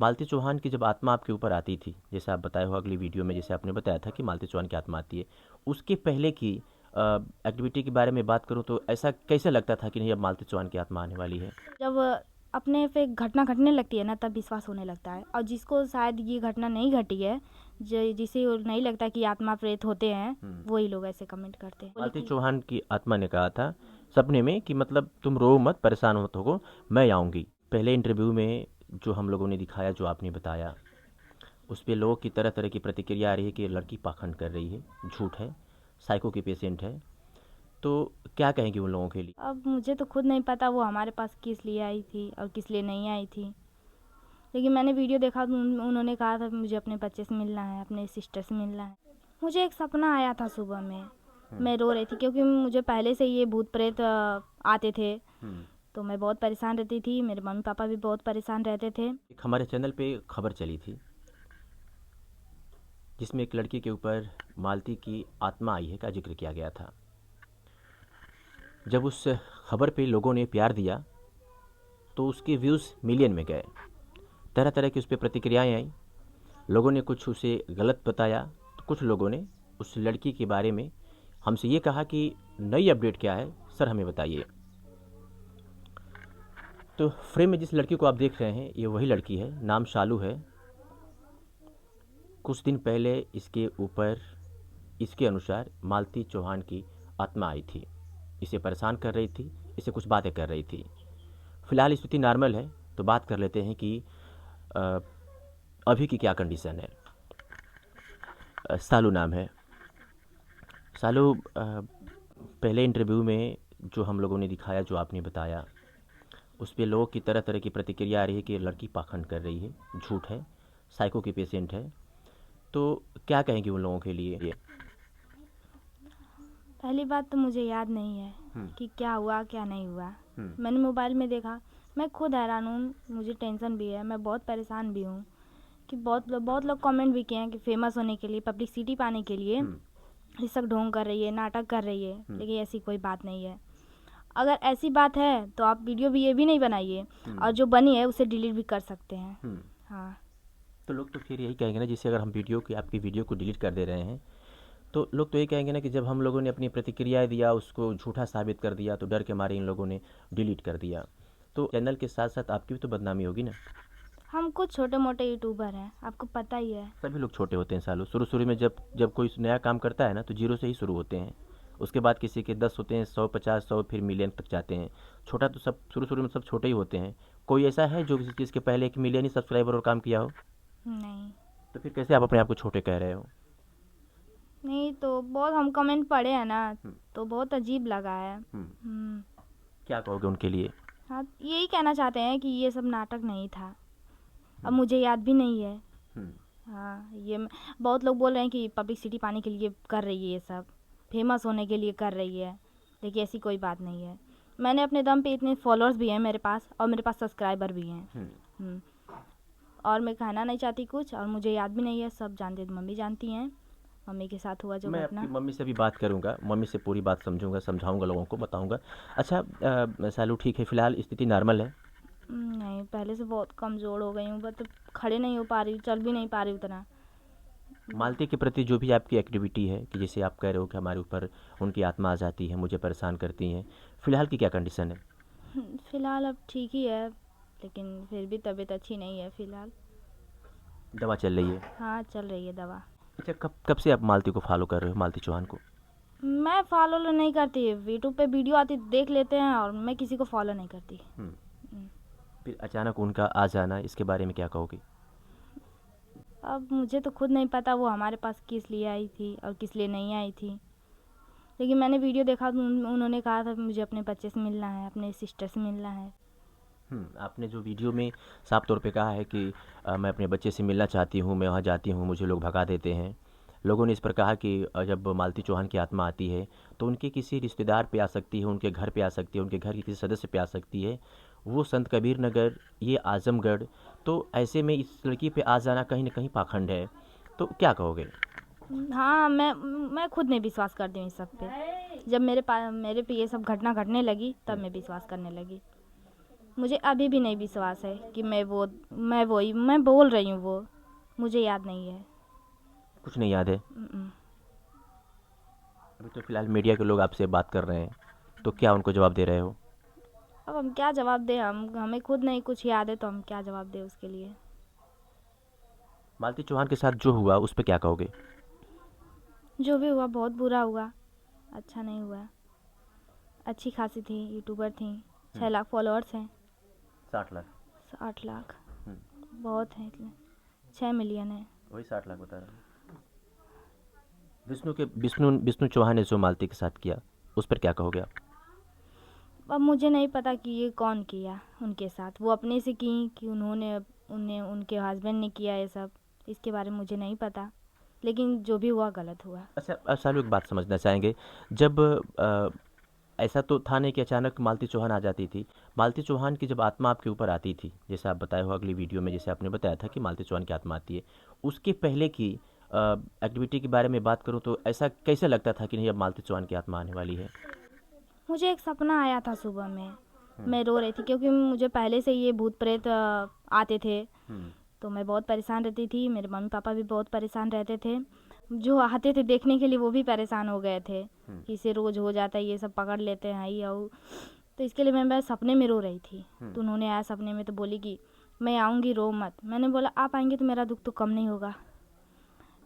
मालती चौहान की जब आत्मा आपके ऊपर आती थी, जैसे आप बताए हो अगली वीडियो में, जैसे आपने बताया था कि मालती चौहान की आत्मा आती है, उसके पहले की एक्टिविटी के बारे में बात करूँ तो ऐसा कैसे लगता था कि नहीं अब मालती चौहान की आत्मा आने वाली है? जब अपने पे घटना घटने लगती है ना, तब विश्वास होने लगता है। और जिसको शायद ये घटना नहीं घटी है, जिसे वो नहीं लगता कि आत्मा प्रेत होते हैं, वही लोग ऐसे कमेंट करते हैं। मालती चौहान की आत्मा ने कहा था सपने में कि मतलब तुम रो मत, परेशान मत हो, मैं आऊँगी। पहले इंटरव्यू में जो हम लोगों ने दिखाया, जो आपने बताया, उस पे लोगों की तरह तरह की प्रतिक्रिया आ रही है कि ये लड़की पाखंड कर रही है, झूठ है, साइको की पेशेंट है। तो क्या कहेंगे उन लोगों के लिए? अब मुझे तो खुद नहीं पता वो हमारे पास किस लिए आई थी और किस लिए नहीं आई थी, लेकिन मैंने वीडियो देखा तो उन्होंने कहा था मुझे अपने बच्चे से मिलना है, अपने सिस्टर से मिलना है। मुझे एक सपना आया था सुबह में, मैं रो रही थी क्योंकि मुझे पहले से ये भूत प्रेत आते थे, तो मैं बहुत परेशान रहती थी, मेरे मम्मी पापा भी बहुत परेशान रहते थे। एक हमारे चैनल पे खबर चली थी जिसमें एक लड़की के ऊपर मालती की आत्मा आई है का जिक्र किया गया था। जब उस खबर पे लोगों ने प्यार दिया तो उसके व्यूज़ मिलियन में गए, तरह तरह की उस पर प्रतिक्रियाएँ आई। लोगों ने कुछ उसे गलत बताया, तो कुछ लोगों ने उस लड़की के बारे में हमसे ये कहा कि नई अपडेट क्या है सर, हमें बताइए। तो फ्रेम में जिस लड़की को आप देख रहे हैं, ये वही लड़की है, नाम शालू है। कुछ दिन पहले इसके ऊपर, इसके अनुसार, मालती चौहान की आत्मा आई थी, इसे परेशान कर रही थी, इसे कुछ बातें कर रही थी। फ़िलहाल स्थिति नॉर्मल है, तो बात कर लेते हैं कि अ, अभी की क्या कंडीशन है। सालू नाम है। सालू, पहले इंटरव्यू में जो हम लोगों ने दिखाया, जो आपने बताया, उस पे लोगों की तरह तरह की प्रतिक्रिया आ रही है कि लड़की पाखंड कर रही है, झूठ है, साइको की पेशेंट है। तो क्या कहेंगे उन लोगों के लिए ये? पहली बात तो मुझे याद नहीं है कि क्या हुआ क्या नहीं हुआ। मैंने मोबाइल में देखा, मैं खुद हैरान हूँ, मुझे टेंशन भी है, मैं बहुत परेशान भी हूँ कि बहुत लोग कमेंट भी किए हैं कि फेमस होने के लिए, पब्लिसिटी पाने के लिए ये सब ढोंग कर रही है, नाटक कर रही है, लेकिन ऐसी कोई बात नहीं है। अगर ऐसी बात है तो आप वीडियो भी ये भी नहीं बनाइए, और जो बनी है उसे डिलीट भी कर सकते हैं। हाँ। तो लोग तो फिर यही कहेंगे ना, जैसे अगर हम वीडियो की, आपकी वीडियो को डिलीट कर दे रहे हैं, तो लोग तो ये कहेंगे ना कि जब हम लोगों ने अपनी प्रतिक्रियाएं दिया, उसको झूठा साबित कर दिया, तो डर के मारे इन लोगों ने डिलीट कर दिया। तो चैनल के साथ साथ आपकी भी तो बदनामी होगी ना। हम कुछ छोटे मोटे यूट्यूबर हैं, आपको पता ही है। सभी लोग छोटे होते हैं सालों, शुरू शुरू में जब जब कोई नया काम करता है ना, तो जीरो से ही शुरू होते हैं। उसके बाद किसी के 10 होते हैं, 100, 50, 100, फिर मिलियन तक जाते हैं। छोटा तो सब शुरू शुरू में सब छोटे ही होते हैं। कोई ऐसा है जो किसी चीज़ के पहले 1 मिलियन ही सब्सक्राइबर और काम किया हो? नहीं। तो फिर कैसे आप अपने आप को छोटे कह रहे हो? नहीं तो बहुत हम कमेंट पढ़े हैं ना, तो बहुत अजीब लगा है। क्या कहोगे उनके लिए? हाँ, यही कहना चाहते हैं कि ये सब नाटक नहीं था, अब मुझे याद भी नहीं है। हाँ, बहुत लोग बोल रहे हैं कि पब्लिसिटी पाने के लिए कर रही है, ये सब फेमस होने के लिए कर रही है, लेकिन ऐसी कोई बात नहीं है। मैंने अपने दम पे, इतने फॉलोअर्स भी हैं मेरे पास, और मेरे पास सब्सक्राइबर भी हैं। और मैं कहना नहीं चाहती कुछ, और मुझे याद भी नहीं है, सब जानते, मम्मी जानती हैं, मम्मी के साथ हुआ जो मैं आपकी घटना। मम्मी से भी बात करूंगा, मम्मी से पूरी बात समझूंगा, समझाऊंगा, लोगों को बताऊंगा। अच्छा, सालू ठीक है, फिलहाल स्थिति नॉर्मल है? नहीं, पहले से बहुत कमज़ोर हो गई हूँ, बस खड़े नहीं हो पा रही, चल भी नहीं पा रही उतना। मालती के प्रति जो भी आपकी एक्टिविटी है, कि जैसे आप कह रहे हो कि हमारे ऊपर उनकी आत्मा आ जाती है, मुझे परेशान करती हैं, फिलहाल की क्या कंडीशन है? फ़िलहाल अब ठीक ही है, लेकिन फिर भी तबीयत अच्छी नहीं है फ़िलहाल। दवा चल रही है? हाँ, चल रही है दवा। अच्छा, कब कब से आप मालती को फॉलो कर रहे हो, मालती चौहान को? मैं फॉलो नहीं करती, यूट्यूब पे वीडियो आती देख लेते हैं, और मैं किसी को फॉलो नहीं करती। फिर अचानक उनका आ जाना, इसके बारे में क्या कहोगे? अब मुझे तो खुद नहीं पता वो हमारे पास किस लिए आई थी और किस लिए नहीं आई थी, लेकिन मैंने वीडियो देखा तो उन्होंने कहा था मुझे अपने बच्चे से मिलना है, अपने सिस्टर से मिलना है। आपने जो वीडियो में साफ तौर पे कहा है कि मैं अपने बच्चे से मिलना चाहती हूँ, मैं वहाँ जाती हूँ, मुझे लोग भगा देते हैं। लोगों ने इस पर कहा कि जब मालती चौहान की आत्मा आती है तो उनके किसी रिश्तेदार पे आ सकती है, उनके घर पे आ सकती है, उनके घर के किसी सदस्य पे आ सकती है, वो संत कबीर नगर, ये आजमगढ़। तो ऐसे में इस लड़की पे आ जाना कहीं ना कहीं पाखंड है, तो क्या कहोगे? हाँ, मैं खुद नहीं विश्वास करती हूँ इस सब पे। जब मेरे पे ये सब घटना घटने लगी, तब मैं विश्वास करने लगी। मुझे अभी भी नहीं विश्वास है कि मैं बोल रही हूँ वो मुझे याद नहीं है। कुछ नहीं याद है? अभी तो फिलहाल मीडिया के लोग आपसे बात कर रहे हैं, तो क्या उनको जवाब दे रहे हो? अब हम क्या जवाब दें, हमें खुद नहीं कुछ याद है तो हम क्या जवाब दें उसके लिए। मालती चौहान के साथ जो हुआ उस पर क्या कहोगे? जो भी हुआ बहुत बुरा हुआ, अच्छा नहीं हुआ। अच्छी खासी थी, यूट्यूबर थी, 6 लाख फॉलोअर्स हैं। 60 लाख? 8 लाख हम्म, बहुत है, इतने 6 मिलियन है। वही 60 लाख बता रहा हूँ। विष्णु चौहान ने जो मालती के साथ किया उस पर क्या कहोगे आप? अब मुझे नहीं पता कि ये कौन किया उनके साथ, वो अपने से की कि उन्होंने उन्हें उनके हस्बैंड ने किया ये सब, इसके बारे में मुझे नहीं पता, लेकिन जो भी हुआ गलत हुआ। अच्छा, सालू एक बात समझना चाहेंगे। जब ऐसा तो था नहीं कि अचानक मालती चौहान आ जाती थी। मालती चौहान की जब आत्मा आपके ऊपर आती थी, जैसे आप बताए हो अगली वीडियो में, जैसे आपने बताया था कि मालती चौहान की आत्मा आती है, उसके पहले की एक्टिविटी के बारे में बात करूं तो ऐसा कैसे लगता था कि नहीं अब मालती चौहान की आत्मा आने वाली है? मुझे एक सपना आया था सुबह में, हम्म, मैं रो रही थी क्योंकि मुझे पहले से ये भूत प्रेत आते थे, हम्म, तो मैं बहुत परेशान रहती थी, मेरे मम्मी पापा भी बहुत परेशान रहते थे, जो आते थे देखने के लिए वो भी परेशान हो गए थे हम्म, कि इसे रोज़ हो जाता है, ये सब पकड़ लेते हैं ये वो। तो इसके लिए मैं सपने में रो रही थी, हम्म। तो उन्होंने आया सपने में तो बोली कि मैं आऊँगी, रो मत। मैंने बोला आप आएंगे तो मेरा दुख तो कम नहीं होगा,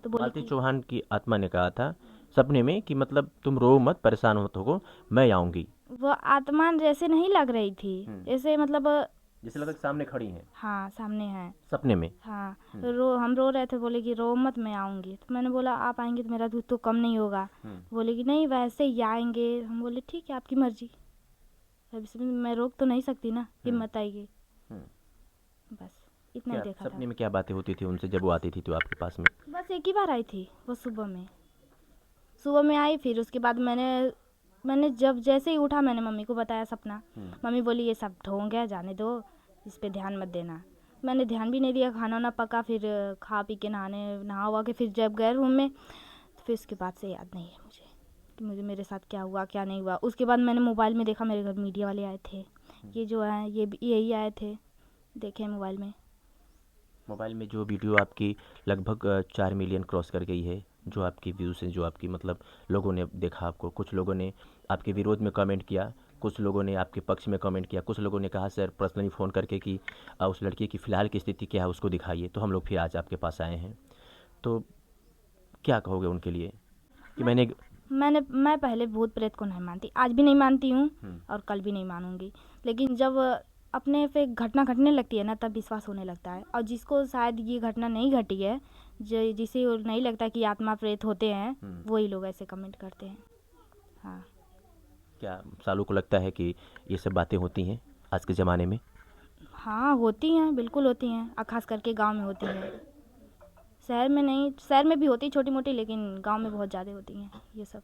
तो बोली मालती कि चौहान की आत्मा ने कहा था सपने में कि मतलब तुम रो मत, परेशान मत हो, मैं आऊंगी। वो आत्मा जैसे नहीं लग रही थी, जैसे मतलब जैसे लगा कि सामने खड़ी हैं हाँ सामने है। सपने में। हाँ, हम्म, हम रो रहे थे, बोले कि रो मत मैं आऊँगी, तो मैंने बोला आप आएंगे तो मेरा दूध तो कम नहीं होगा। हम्म, बोले कि नहीं वैसे ही आएंगे, हम बोले ठीक है आपकी मर्जी, अब इसमें मैं रोक तो नहीं सकती ना, हम्म, हिम्मत आएगी। हम्म। बस इतना ही क्या देखा था। सपने में क्या बातें होती थी उनसे जब वो आती थी तो आपके पास में? बस एक ही बार आई थी वो सुबह में आई, फिर उसके बाद मैंने जब जैसे ही उठा मैंने मम्मी को बताया सपना। मम्मी बोली ये सब ढोंग है, जाने दो, इस पे ध्यान मत देना। मैंने ध्यान भी नहीं दिया, खाना ना पका, फिर खा पी के नहा हुआ के फिर जब गए रूम में, तो फिर उसके बाद से याद नहीं है मुझे कि मुझे मेरे साथ क्या हुआ क्या नहीं हुआ। उसके बाद मैंने मोबाइल में देखा, मेरे घर मीडिया वाले आए थे, ये जो हैं ये भी यही आए थे, देखे मोबाइल में। मोबाइल में जो वीडियो आपकी लगभग 4 मिलियन क्रॉस कर गई है, जो आपकी व्यूज़ हैं, जो आपकी मतलब लोगों ने देखा आपको, कुछ लोगों ने आपके विरोध में कमेंट किया, कुछ लोगों ने आपके पक्ष में कमेंट किया, कुछ लोगों ने कहा सर पर्सनली फ़ोन करके कि उस लड़की की फ़िलहाल की स्थिति क्या है उसको दिखाइए, तो हम लोग फिर आज आपके पास आए हैं। तो क्या कहोगे उनके लिए कि मैं मैं पहले भूत प्रेत को नहीं मानती, आज भी नहीं मानती हूँ और कल भी नहीं मानूंगी, लेकिन जब अपने पे घटना घटने लगती है ना तब विश्वास होने लगता है। और जिसको शायद ये घटना नहीं घटी है, जो जिसे नहीं लगता कि आत्मा प्रेत होते हैं, वही लोग ऐसे कमेंट करते हैं। हाँ क्या सालों को लगता है कि ये सब बातें होती हैं आज के ज़माने में? हाँ होती हैं, बिल्कुल होती हैं, और ख़ास करके गांव में होती हैं। शहर में नहीं, शहर में भी होती छोटी मोटी, लेकिन गांव में बहुत ज़्यादा होती हैं ये सब।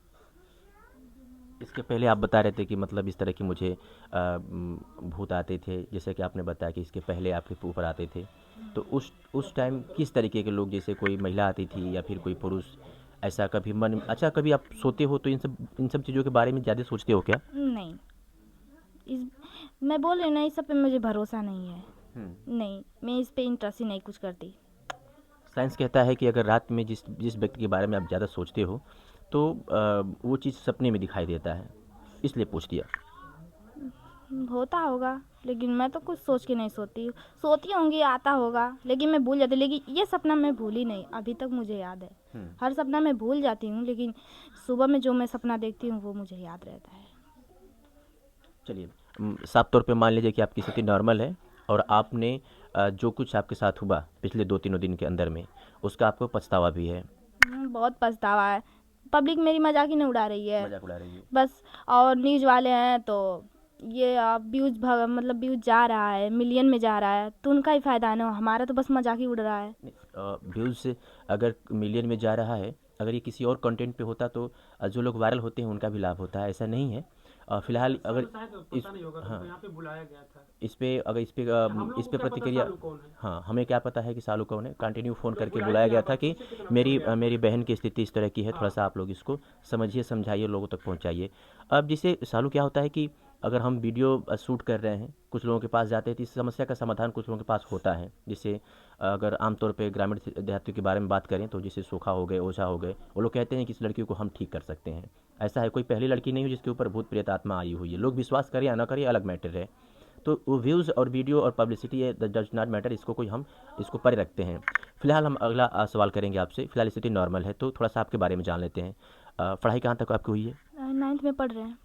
इसके पहले आप बता रहे थे कि मतलब इस तरह की मुझे भूत आते थे, जैसे कि आपने बताया कि इसके पहले आपके ऊपर आते थे, तो उस टाइम किस तरीके के लोग, जैसे कोई महिला आती थी या फिर कोई पुरुष, ऐसा कभी मन अच्छा कभी आप सोते हो तो इन सब चीज़ों के बारे में ज़्यादा सोचते हो क्या? नहीं, इस मैं बोल रही हूँ ना, इस सब पे मुझे भरोसा नहीं है। नहीं, मैं इस पे इंटरेस्ट ही नहीं कुछ करती। साइंस कहता है कि अगर रात में जिस जिस व्यक्ति के बारे में आप ज़्यादा सोचते हो तो वो चीज़ सपने में दिखाई देता है, इसलिए पूछ दिया। होता होगा, लेकिन मैं तो कुछ सोच के नहीं सोती होंगी, आता होगा, लेकिन मैं भूल जाती, लेकिन ये सपना मैं भूली नहीं, अभी तक मुझे याद है। हर सपना मैं भूल जाती हूँ, लेकिन सुबह में जो मैं सपना देखती हूँ वो मुझे याद रहता है। चलिए, साफ तौर पे मान लीजिए कि आपकी स्थिति नॉर्मल है और आपने जो कुछ आपके साथ हुआ पिछले 2-3 दिन के अंदर में, उसका आपको पछतावा भी है। बहुत पछतावा है, पब्लिक मेरी मजाक ही नहीं उड़ा रही है, मजाक उड़ा रही है। बस। और न्यूज़ वाले हैं तो ये मतलब व्यूज जा रहा है, मिलियन में जा रहा है, तो उनका ही फ़ायदा है ना, हमारा तो बस मजाक ही उड़ रहा है। व्यूज़ अगर मिलियन में जा रहा है, अगर ये किसी और कंटेंट पे होता तो जो लोग वायरल होते हैं उनका भी लाभ होता है, ऐसा नहीं है। फिलहाल अगर इस हाँ यहाँ पे बुलाया गया था, इस पे अगर इस पे हम लोग इस को पे क्या पता प्रतिक्रिया, सालू कौन है। हाँ हमें क्या पता है कि सालू कौन है, कंटिन्यू फ़ोन जब करके बुलाया बुलाया गया यहाँ था पर कि पीछे की तरफ बोल गया था। मेरी मेरी बहन की स्थिति इस तरह की है, थोड़ा सा आप लोग इसको समझिए समझाइए, लोगों तक पहुंचाइए। अब जैसे सालू क्या होता है कि अगर हम वीडियो शूट कर रहे हैं, कुछ लोगों के पास जाते हैं तो इस समस्या का समाधान कुछ लोगों के पास होता है। जैसे अगर आमतौर पे ग्रामीण देहातियों के बारे में बात करें तो जैसे सोखा हो गए, ओझा हो गए, वो लोग कहते हैं कि इस लड़की को हम ठीक कर सकते हैं। ऐसा है, कोई पहली लड़की नहीं हुई जिसके ऊपर भूत प्रेत आत्मा आई हुई है। लोग विश्वास करें या ना करें, अलग मैटर है। तो वो व्यूज़ और वीडियो और पब्लिसिटी ये डज नॉट मैटर, इसको कोई हम इसको परे रखते हैं। फिलहाल हम अगला सवाल करेंगे आपसे। फिलहाल स्थिति नॉर्मल है, तो थोड़ा सा आपके बारे में जान लेते हैं। पढ़ाई कहाँ तक आपकी हुई है? 9th में पढ़ रहे हैं।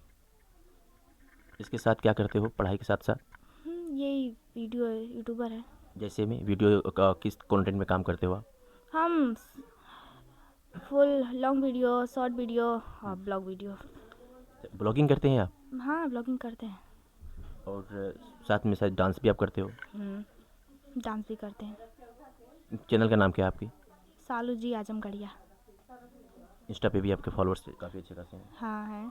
इसके साथ क्या करते हो पढ़ाई के साथ साथ? यही वीडियो है, यूट्यूबर है। जैसे में वीडियो का किस कंटेंट में काम करते हो आप? हम full long video, short video और ब्लॉग वीडियो। ब्लॉगिंग करते हैं आप? हाँ, ब्लॉगिंग करते हैं। और साथ में शायद डांस भी आप करते हो? डांस भी करते हैं। चैनल का नाम क्या है आपकी? सालू जी आजमगढ़िया। इंस्टा पे भी आपके फॉलोअर्स काफ़ी अच्छे खासे हैं। हाँ है।